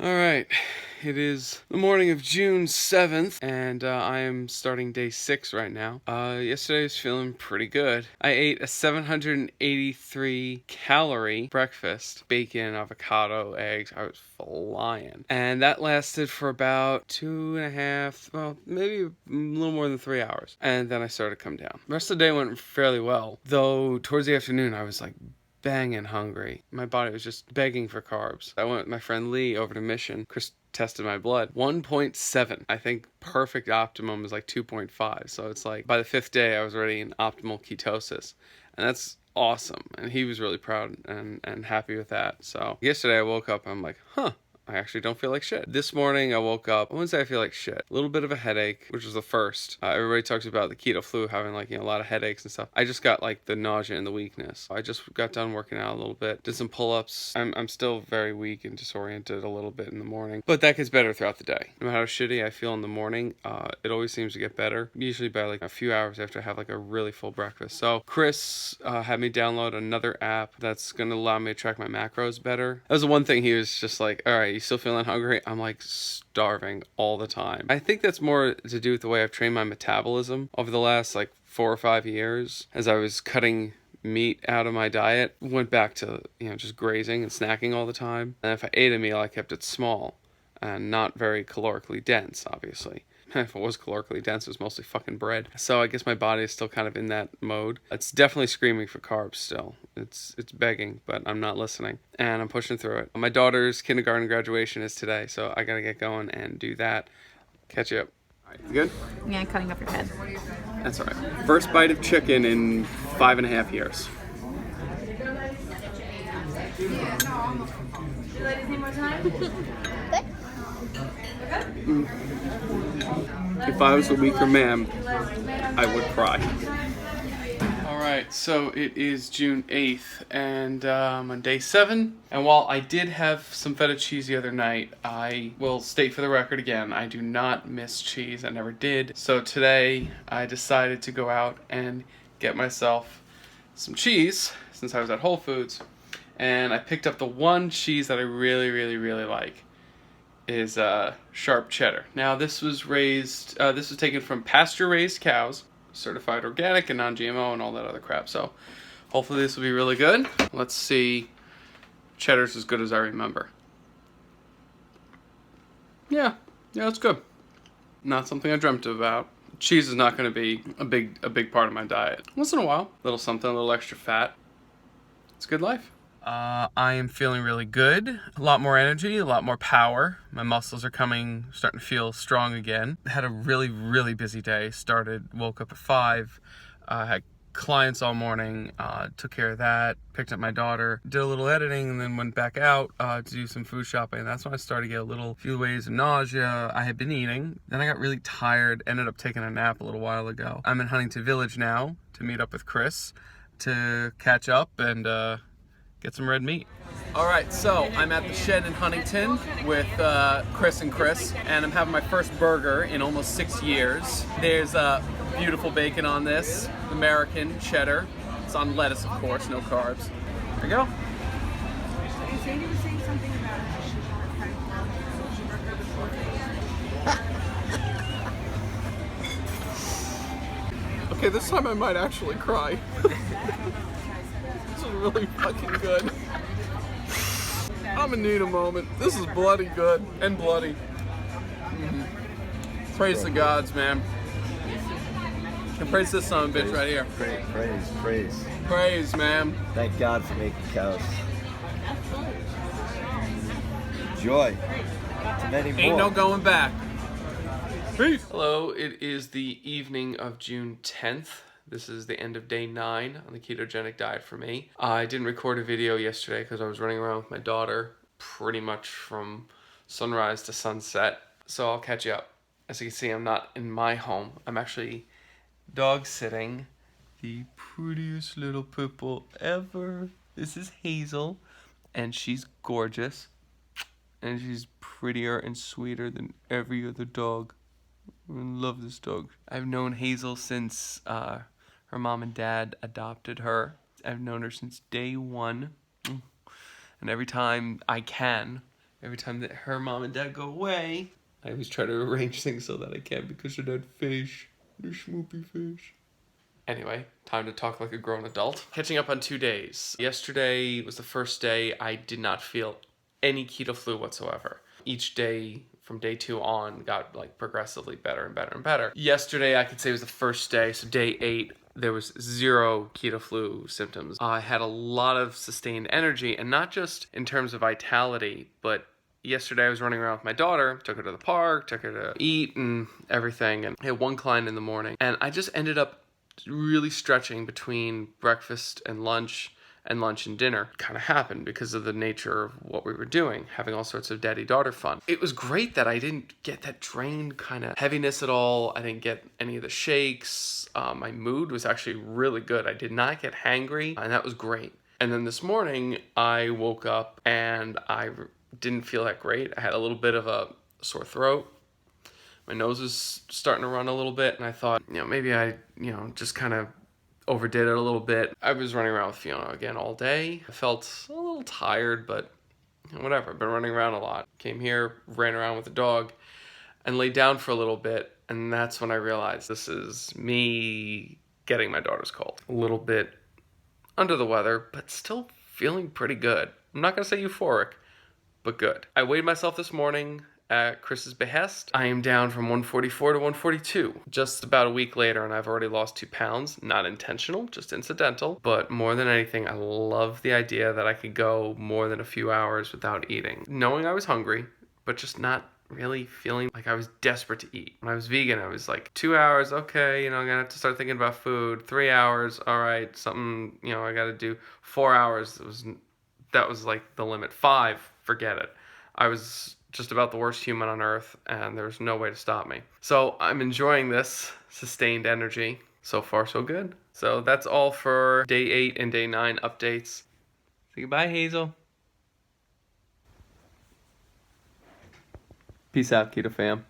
All right, it is the morning of June 7th, and I am starting day 6 right now. Yesterday I was feeling pretty good. I ate a 783 calorie breakfast, bacon, avocado, eggs. I was flying. And that lasted for about 2.5, well, maybe a little more than 3 hours. And then I started to come down. The rest of the day went fairly well, though towards the afternoon I was like banging hungry. My body was just begging for carbs. I went with my friend Lee over to Mission. Chris tested my blood. 1.7. I think perfect optimum is like 2.5. So it's like by the 5th day I was already in optimal ketosis. And that's awesome. And he was really proud and happy with that. So yesterday I woke up, I'm like, I actually don't feel like shit. This morning I woke up, I wouldn't say I feel like shit. A little bit of a headache, which was the first. Everybody talks about the keto flu having like, a lot of headaches and stuff. I just got like the nausea and the weakness. I just got done working out a little bit, did some pull-ups. I'm still very weak and disoriented a little bit in the morning, but that gets better throughout the day. No matter how shitty I feel in the morning, it always seems to get better, usually by like a few hours after I have like a really full breakfast. So Chris had me download another app that's gonna allow me to track my macros better. That was the one thing he was just like, all right, you still feeling hungry? I'm like starving all the time. I think that's more to do with the way I've trained my metabolism over the last like 4 or 5 years. As I was cutting meat out of my diet, went back to just grazing and snacking all the time. And if I ate a meal, I kept it small and not very calorically dense, obviously. If it was calorically dense, it was mostly fucking bread. So I guess my body is still kind of in that mode. It's definitely screaming for carbs still. It's begging, but I'm not listening. And I'm pushing through it. My daughter's kindergarten graduation is today, so I gotta get going and do that. Catch you up. All right, you good? Yeah, cutting off your head. That's all right. First bite of chicken in 5.5 years. If I was a weaker man, I would cry. Alright, so it is June 8th, and on day 7. And while I did have some feta cheese the other night, I will state for the record again, I do not miss cheese. I never did. So today, I decided to go out and get myself some cheese, since I was at Whole Foods. And I picked up the one cheese that I really, really, really like. Is sharp cheddar. Now this was taken from pasture-raised cows, certified organic and non-GMO and all that other crap. So hopefully this will be really good. Let's see. Cheddar's as good as I remember. Yeah, it's good. Not something I dreamt about. Cheese is not going to be a big part of my diet. Once in a while, a little something, a little extra fat. It's a good life. I am feeling really good. A lot more energy, a lot more power. My muscles are starting to feel strong again. Had a really, really busy day. Woke up at 5, had clients all morning, took care of that, picked up my daughter, did a little editing, and then went back out to do some food shopping. And that's when I started to get a few waves of nausea. I had been eating. Then I got really tired, ended up taking a nap a little while ago. I'm in Huntington Village now to meet up with Chris to catch up and get some red meat. All right, so I'm at the shed in Huntington with Chris, and I'm having my first burger in almost 6 years. There's beautiful bacon on this, American cheddar. It's on lettuce, of course, no carbs. There you go. Okay, this time I might actually cry. This is really fucking good. I'm gonna need a moment. This is bloody good and bloody. Praise the gods, man. And praise this son of a bitch right here. Praise. Praise, man. Thank God for making cows. Joy to many more. Ain't no going back. Peace. Hello, it is the evening of June 10th. This is the end of day 9 on the ketogenic diet for me. I didn't record a video yesterday because I was running around with my daughter pretty much from sunrise to sunset. So I'll catch you up. As you can see, I'm not in my home. I'm actually dog sitting the prettiest little purple ever. This is Hazel, and she's gorgeous. And she's prettier and sweeter than every other dog. I love this dog. I've known Hazel since her mom and dad adopted her. I've known her since day 1. And every time I can, Every time that her mom and dad go away, I always try to arrange things so that I can because of that fish. The schmoopy fish. Anyway, time to talk like a grown adult. Catching up on 2 days. Yesterday was the first day I did not feel any keto flu whatsoever. Each day from day 2 on got like progressively better and better and better. Yesterday I could say was the first day, so day 8, there was 0 keto flu symptoms. I had a lot of sustained energy, and not just in terms of vitality, but yesterday I was running around with my daughter, took her to the park, took her to eat and everything, and I had one client in the morning, and I just ended up really stretching between breakfast and lunch and dinner. Kind of happened because of the nature of what we were doing, having all sorts of daddy-daughter fun. It was great that I didn't get that drained kind of heaviness at all. I didn't get any of the shakes. My mood was actually really good. I did not get hangry, and that was great. And then this morning, I woke up and I didn't feel that great. I had a little bit of a sore throat. My nose was starting to run a little bit, and I thought, maybe I, just kind of overdid it a little bit. I was running around with Fiona again all day. I felt a little tired, but whatever. I've been running around a lot. Came here, ran around with the dog, and laid down for a little bit, and that's when I realized this is me getting my daughter's cold. A little bit under the weather, but still feeling pretty good. I'm not going to say euphoric, but good. I weighed myself this morning at Chris's behest. I am down from 144 to 142. Just about a week later, and I've already lost 2 pounds. Not intentional, just incidental. But more than anything, I love the idea that I could go more than a few hours without eating. Knowing I was hungry, but just not really feeling like I was desperate to eat. When I was vegan, I was like, 2 hours, okay, I'm gonna have to start thinking about food. 3 hours, all right, something, I gotta do. 4 hours, that was like the limit. 5, forget it. I was just about the worst human on earth, and there's no way to stop me. So I'm enjoying this sustained energy. So far, so good. So that's all for day 8 and day 9 updates. Say goodbye, Hazel. Peace out, Keto fam.